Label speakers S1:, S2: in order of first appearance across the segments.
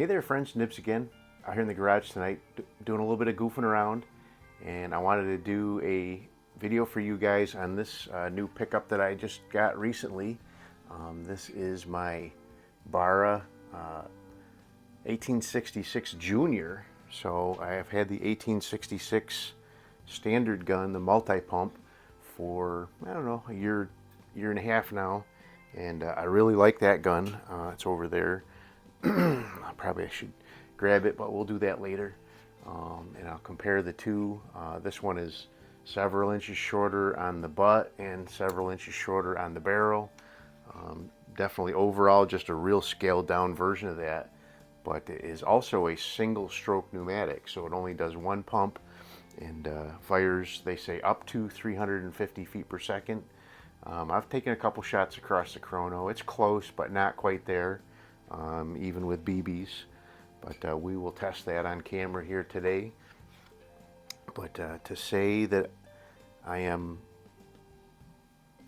S1: Hey there friends, Nibs again, out here in the garage tonight doing a little bit of goofing around, and I wanted to do a video for you guys on this new pickup that I just got recently. This is my Barra 1866 Junior. So I have had the 1866 standard gun, the multi-pump, for I don't know, a year and a half now, and I really like that gun. It's over there. I should grab it, but we'll do that later. And I'll compare the two. This one is several inches shorter on the butt and several inches shorter on the barrel. Definitely overall just a real scaled down version of that, but it is also a single stroke pneumatic, so it only does one pump and fires, they say, up to 350 feet per second. I've taken a couple shots across the chrono. It's close, but not quite there. Even with BBs, but we will test that on camera here today. But to say that I am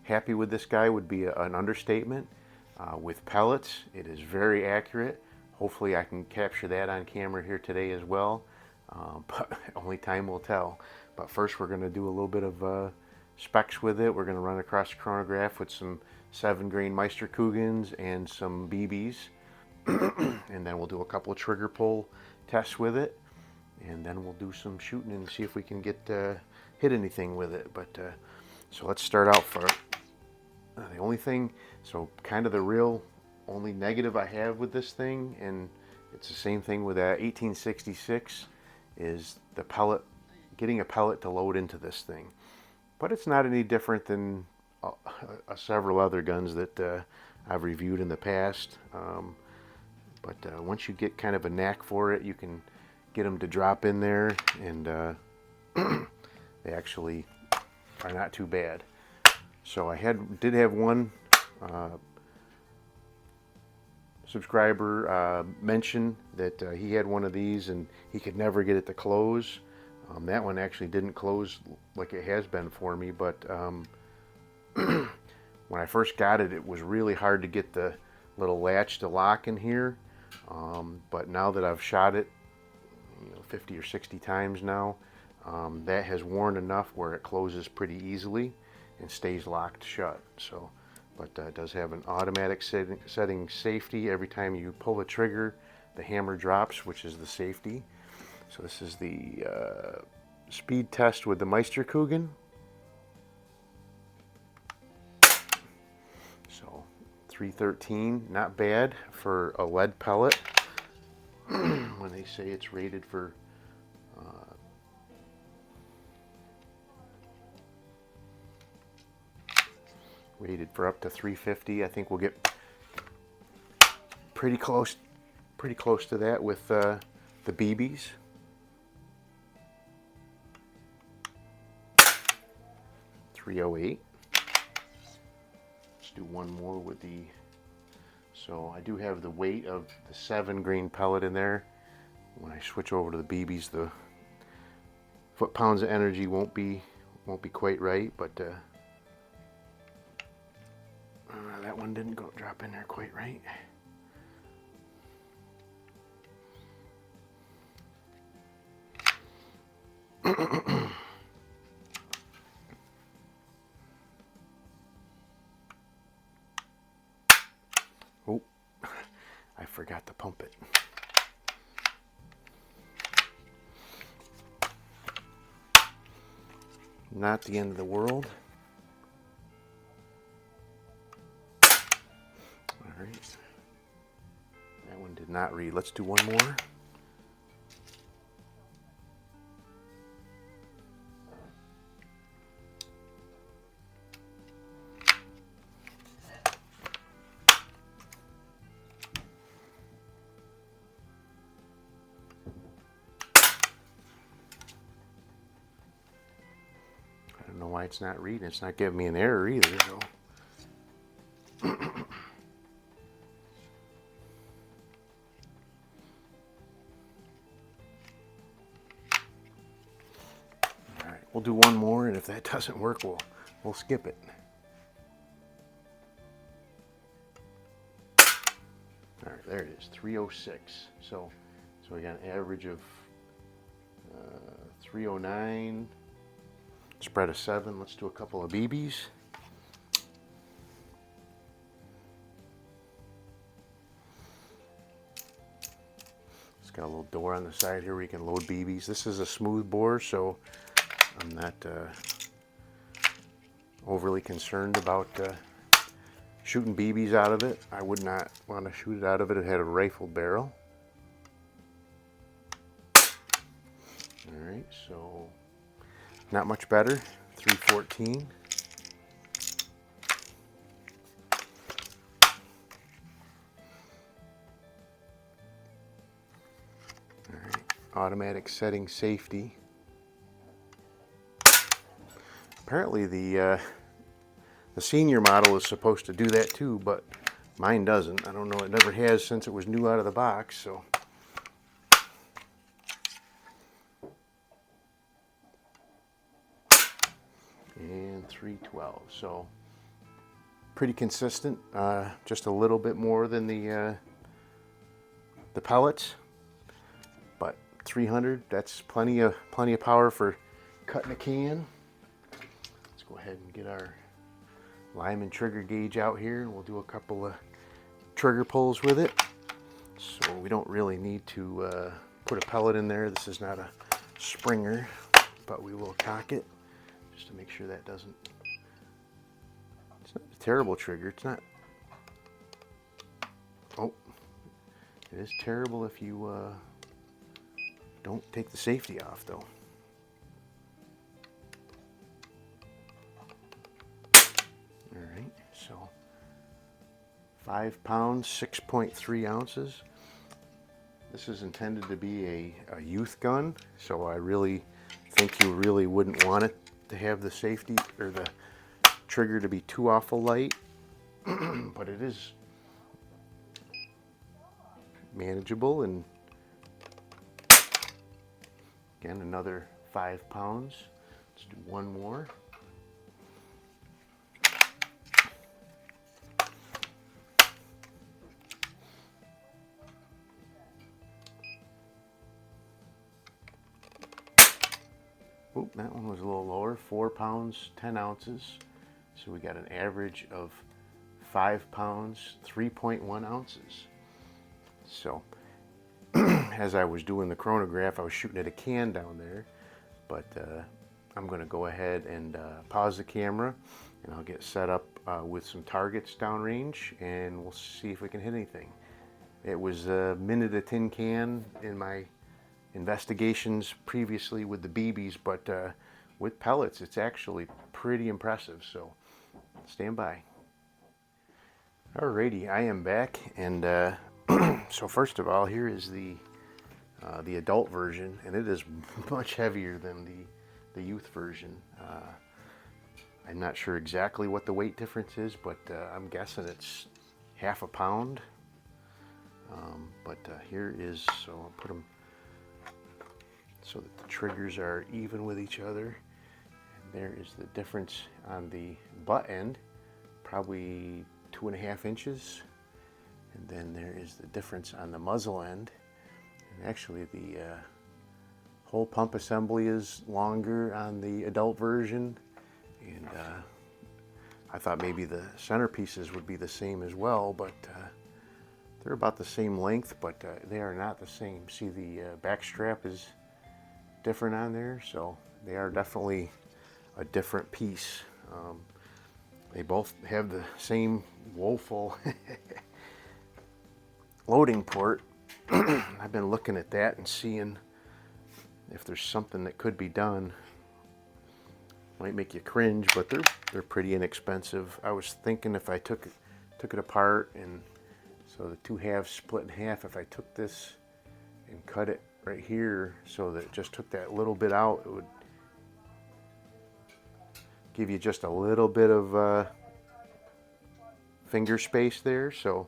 S1: happy with this guy would be an understatement. With pellets, it is very accurate. Hopefully I can capture that on camera here today as well, but only time will tell. But first we're going to do a little bit of specs with it. We're going to run across the chronograph with some 7-grain Meisterkuggens and some BBs. And then we'll do a couple of trigger pull tests with it, and then we'll do some shooting and see if we can get hit anything with it. But so let's start out for the only thing, so kind of the real only negative I have with this thing, and it's the same thing with that 1866, is the pellet, getting a pellet to load into this thing. But it's not any different than several other guns that I've reviewed in the past. But once you get kind of a knack for it, you can get them to drop in there, and they actually are not too bad. So I did have one subscriber mention that he had one of these and he could never get it to close. That one actually didn't close like it has been for me, but when I first got it, it was really hard to get the little latch to lock in here. But now that I've shot it, 50 or 60 times now, that has worn enough where it closes pretty easily and stays locked shut. So, but it does have an automatic setting safety. Every time you pull the trigger, the hammer drops, which is the safety. So this is the speed test with the Meisterkuggen. So 313, not bad for a lead pellet. When they say it's rated for up to 350, I think we'll get pretty close to that with the BBs. .308. Let's do one more with the. So I do have the weight of the 7-grain pellet in there. When I switch over to the BBs, the foot-pounds of energy won't be quite right, but that one didn't drop in there quite right. Oh, I forgot to pump it. Not the end of the world. All right. That one did not read. Let's do one more. I don't know why it's not reading. It's not giving me an error either. So. Alright, we'll do one more, and if that doesn't work, we'll skip it. Alright, there it is, 306. So we got an average of 309. Spread of 7. Let's do a couple of BBs. It's got a little door on the side here where you can load BBs. This is a smooth bore, so I'm not overly concerned about shooting BBs out of it. I would not want to shoot it out of it. It had a rifled barrel. Alright, so not much better. 314. Alright, automatic setting safety. Apparently the senior model is supposed to do that too, but mine doesn't. I don't know, it never has since it was new out of the box, so. And 312, so pretty consistent, just a little bit more than the pellets, but 300, that's plenty of power for cutting a can. Let's go ahead and get our Lyman trigger gauge out here, and we'll do a couple of trigger pulls with it. So we don't really need to put a pellet in there. This is not a Springer, but we will cock it just to make sure that doesn't. It's not a terrible trigger. It's not. Oh, it is terrible if you don't take the safety off, though. Alright, so 5 pounds, 6.3 ounces. This is intended to be a youth gun, so I really think you really wouldn't want it to have the safety or the trigger to be too awful light, but it is manageable. And again, another 5 pounds. Let's do one more. Oop, that one was a little lower, 4 pounds, 10 ounces. So we got an average of 5 pounds, 3.1 ounces. So as I was doing the chronograph, I was shooting at a can down there, but I'm going to go ahead and pause the camera, and I'll get set up with some targets downrange, and we'll see if we can hit anything. It was a minute a tin can in my investigations previously with the BBs, but with pellets it's actually pretty impressive, so stand by. Alrighty, I am back, and so first of all, here is the adult version, and it is much heavier than the youth version. I'm not sure exactly what the weight difference is, but I'm guessing it's half a pound. But here is, so I'll put them so that the triggers are even with each other. And there is the difference on the butt end, probably 2.5 inches. And then there is the difference on the muzzle end. And actually the whole pump assembly is longer on the adult version. And I thought maybe the centerpieces would be the same as well, but they're about the same length, but they are not the same. See, the back strap is different on there, so they are definitely a different piece. They both have the same woeful loading port. I've been looking at that and seeing if there's something that could be done. Might make you cringe, but they're pretty inexpensive. I was thinking if I took it apart, and so the two halves split in half, if I took this and cut it right here so that it just took that little bit out, it would give you just a little bit of finger space there. So,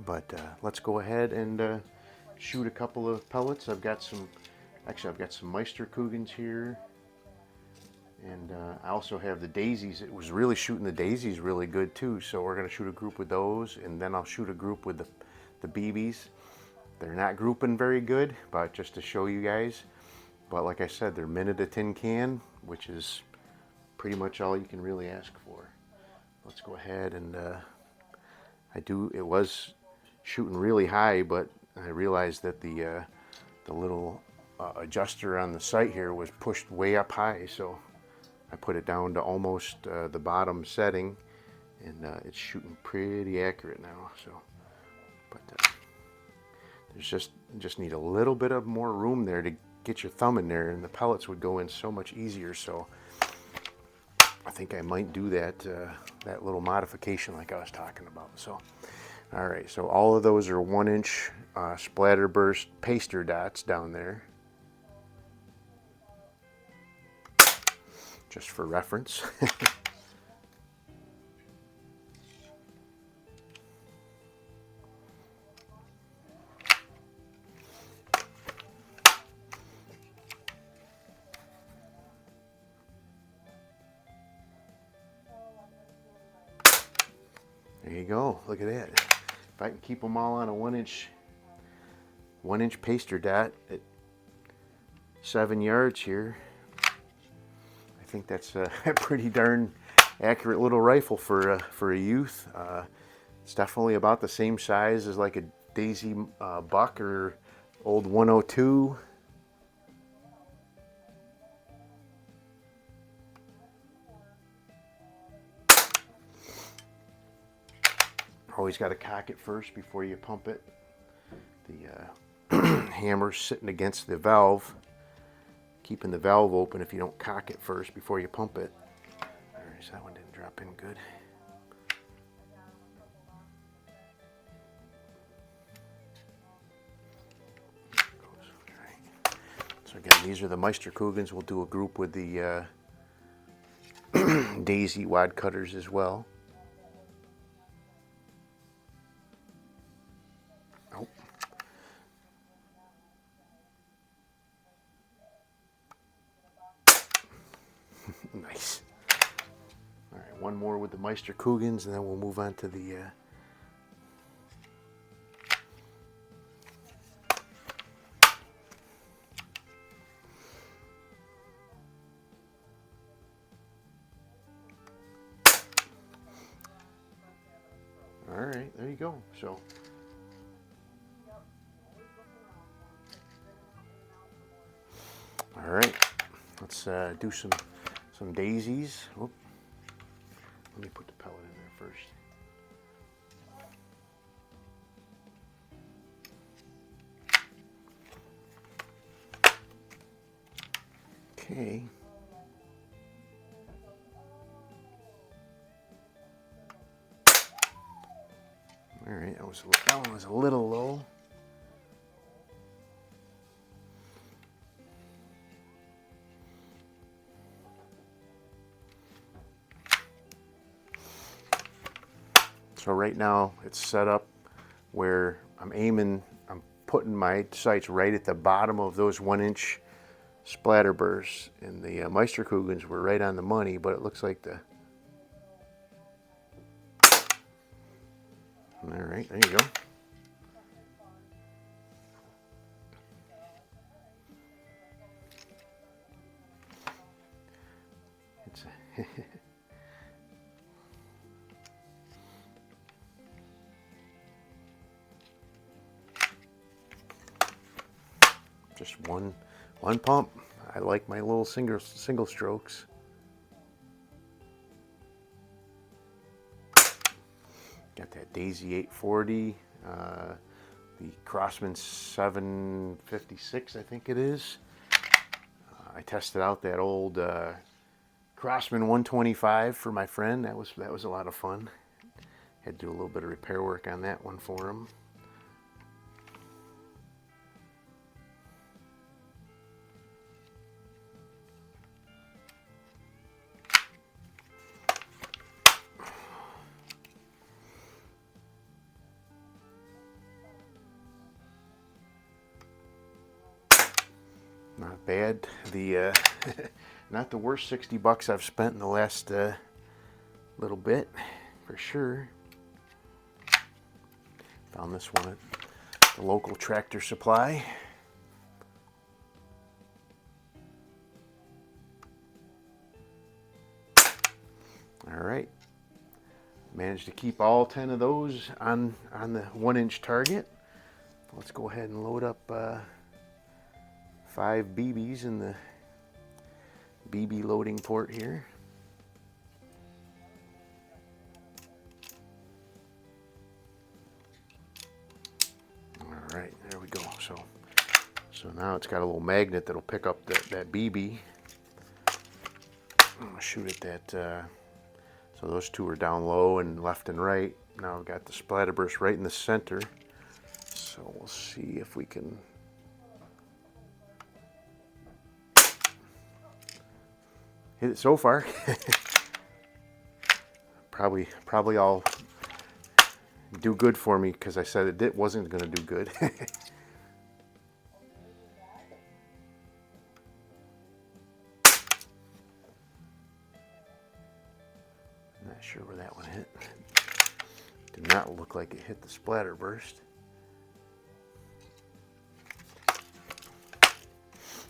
S1: but let's go ahead and shoot a couple of pellets. I've got some Meister Kugans here, And I also have the daisies. It was really shooting the daisies really good too. So we're going to shoot a group with those, and then I'll shoot a group with the BBs. They're not grouping very good, but just to show you guys. But like I said, they're minute a tin can, which is pretty much all you can really ask for. Let's go ahead and it was shooting really high, but I realized that the little adjuster on the sight here was pushed way up high, so I put it down to almost the bottom setting, and it's shooting pretty accurate now. So, but there's just need a little bit of more room there to get your thumb in there, and the pellets would go in so much easier. So I think I might do that that little modification like I was talking about. So, all right, so all of those are 1-inch splatterburst paster dots down there, just for reference. There you go. Look at that. If I can keep them all on a 1-inch paster dot at 7 yards here, I think that's a pretty darn accurate little rifle for a youth. It's definitely about the same size as like a Daisy Buck or old 102. Always got to cock it first before you pump it. The hammer's sitting against the valve, keeping the valve open if you don't cock it first before you pump it. Alright, so that one didn't drop in good. Alright. So again, these are the Meisterkugels. We'll do a group with the Daisy wad cutters as well. Nice. All right, one more with the Meisterkugels, and then we'll move on to the all right, there you go. So all right, let's do some daisies. Oop. Let me put the pellet in there first. Okay. All right, that one was a little low. So right now it's set up where I'm putting my sights right at the bottom of those 1-inch splatterbursts, and the Meisterkugels were right on the money, but it looks like all right, there you go. It's just one pump. I like my little single strokes. Got that Daisy 840, the Crosman 756, I think it is. I tested out that old Crosman 125 for my friend. That was a lot of fun. Had to do a little bit of repair work on that one for him. bad. The not the worst 60 bucks I've spent in the last little bit, for sure. Found this one at the local Tractor Supply. All right, managed to keep all 10 of those on the 1-inch target. Let's go ahead and load up 5 BBs in the BB loading port here. All right, there we go. So now it's got a little magnet that'll pick up that BB. I'm gonna shoot at that. So those two are down low and left and right. Now I've got the splatterburst right in the center. So we'll see if we can. Hit it so far. probably all do good for me because I said it wasn't going to do good. Not sure where that one hit. Did not look like it hit the splatterburst.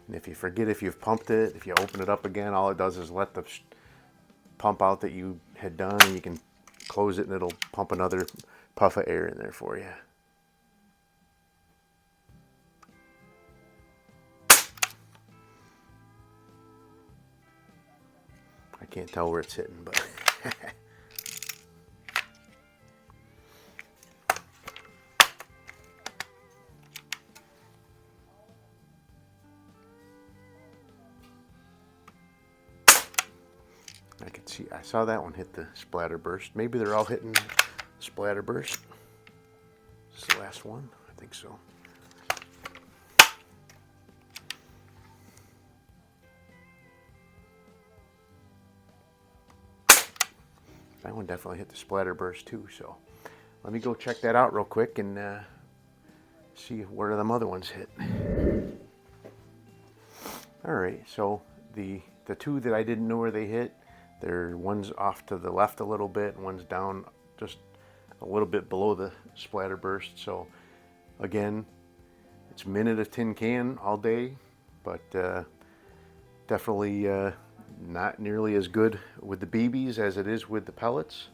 S1: And if you forget if you've pumped it, if you open it up again, all it does is let the pump out that you had done, and you can close it and it'll pump another puff of air in there for you. I can't tell where it's hitting, but I could see, I saw that one hit the splatterburst. Maybe they're all hitting splatterburst. This is the last one, I think so. That one definitely hit the splatterburst too, so let me go check that out real quick and see where them other ones hit. All right, so the two that I didn't know where they hit, one's off to the left a little bit, and one's down just a little bit below the splatterburst. So again, it's minute of tin can all day, but definitely not nearly as good with the BBs as it is with the pellets.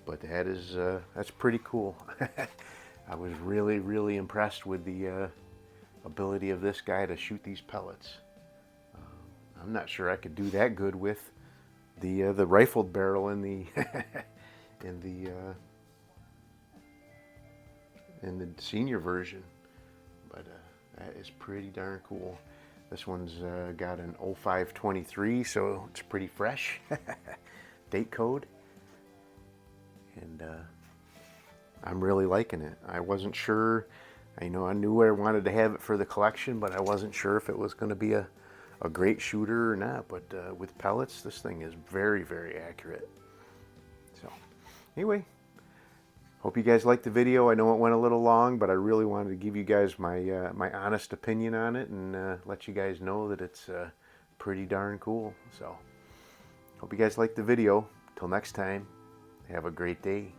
S1: But that's pretty cool. I was really impressed with the ability of this guy to shoot these pellets. I'm not sure I could do that good with the rifled barrel in the in the senior version, but that is pretty darn cool. This one's got an 0523, so it's pretty fresh. Date code, and I'm really liking it. I wasn't sure. I knew I wanted to have it for the collection, but I wasn't sure if it was going to be a great shooter or not. But with pellets, this thing is very accurate. So anyway, hope you guys liked the video. I know it went a little long, but I really wanted to give you guys my my honest opinion on it, and let you guys know that it's pretty darn cool. So hope you guys liked the video. Till next time, have a great day.